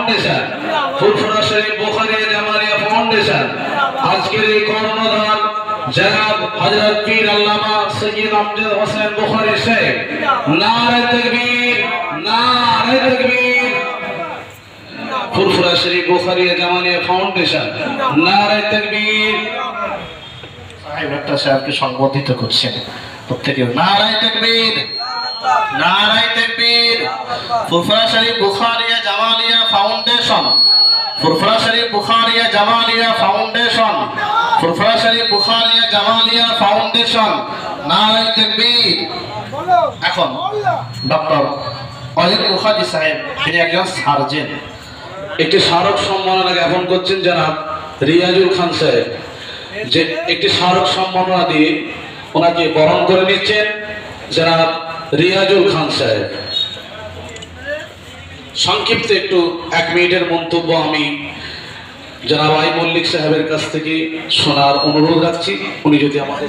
Foundation, Furfura Sharif Bukhari Jamalia foundation আজকের এই কর্ণধার জনাব হযরত পীর আল্লামা সৈয়দ আমজাদ হোসেন বুখারী সাহেব। নারে তাকবীর, নারে তাকবীর। ফুরফুরা শরীফ বুখারী জামালিয়া ফাউন্ডেশন, নারে তাকবীর। সাহেব একটা সাহেবকে সংবোধিত করছেন প্রত্যেকে, নারে তাকবীর, নারে তাকবীর। Furfura Sharif Bukhari Jamalia foundation, Furfura Sharif Bukhari Jamalia foundation, Furfura Sharif Bukhari Jamalia foundation, নারে তাকবীর। এখন ডক্টর অজিত মুখার্জি সাহেব, তিনি একজন সার্জন, একটি স্মারক সম্মাননা জ্ঞাপন করছেন জনাব রিয়াজুল খান সাহেব, যে একটি স্মারক সম্মাননা দিয়ে ওনাকে বরণ করে নিচ্ছেন জনাব রিয়াজুল খান সাহেব। সংক্ষিপ্ত একটু 1 মিনিটের মন্তব্য আমি জনাব আই মল্লিক সাহেবের কাছ থেকে শোনার অনুরোধ রাখছি, উনি যদি আমাদের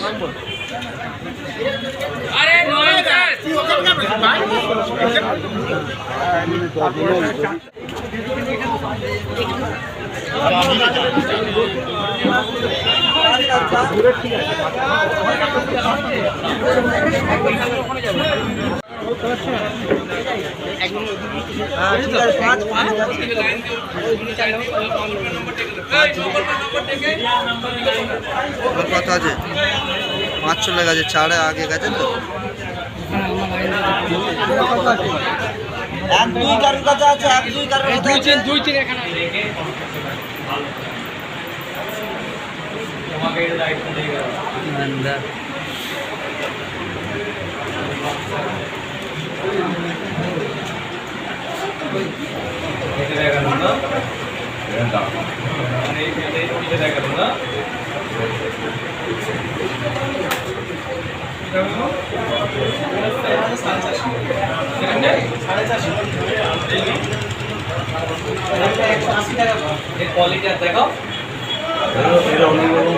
কথা আছে 5 চলে গেছে, 4 আগে গেছে তো 1-2 কারোর কাছে আছে, 1-2 কারোর কাছে আছে, 2-3 এখানে তোমাকে এটা দায়িত্ব দিয়ে গেল নন্দা। এটা দেখা গেল না, এটা মানে এটা দেখা গেল না, অনেক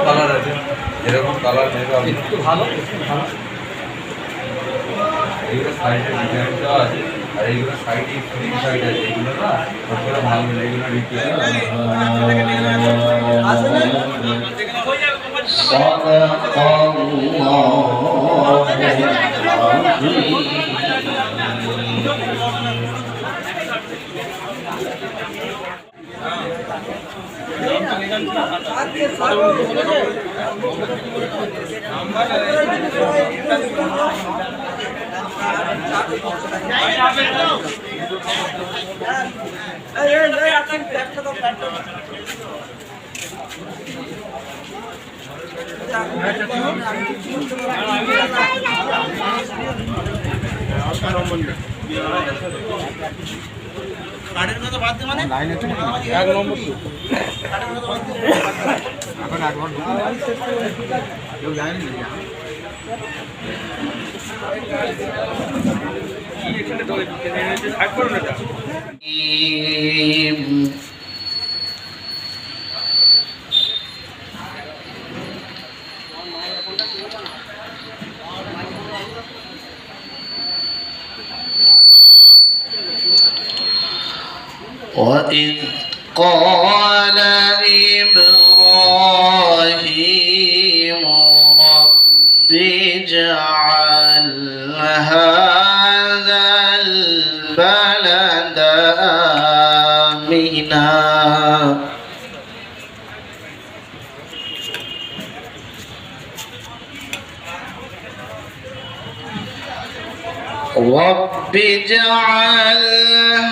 কালার আছে, যেরকম কালার একটু ভালো এইগুলো সাইডে ডিজাইন দেওয়া আছে, আর এইগুলো সাইডে ফ্রি সাইড আছে, এইগুলো না সবগুলো ভালো মিলে এইগুলো কার্ডের কথা বাদ দিয়ে মানে লাইনে তো 1 নম্বর তো কার্ডের কথা বাদ দিয়ে এখন একবার কেউ লাইনে নেই এখানে দলে থাক করো না وإذ قال إبراهيم رب اجعل هذا البلد آمنا رب اجعل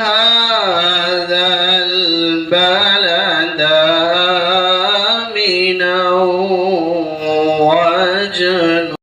هذا البلد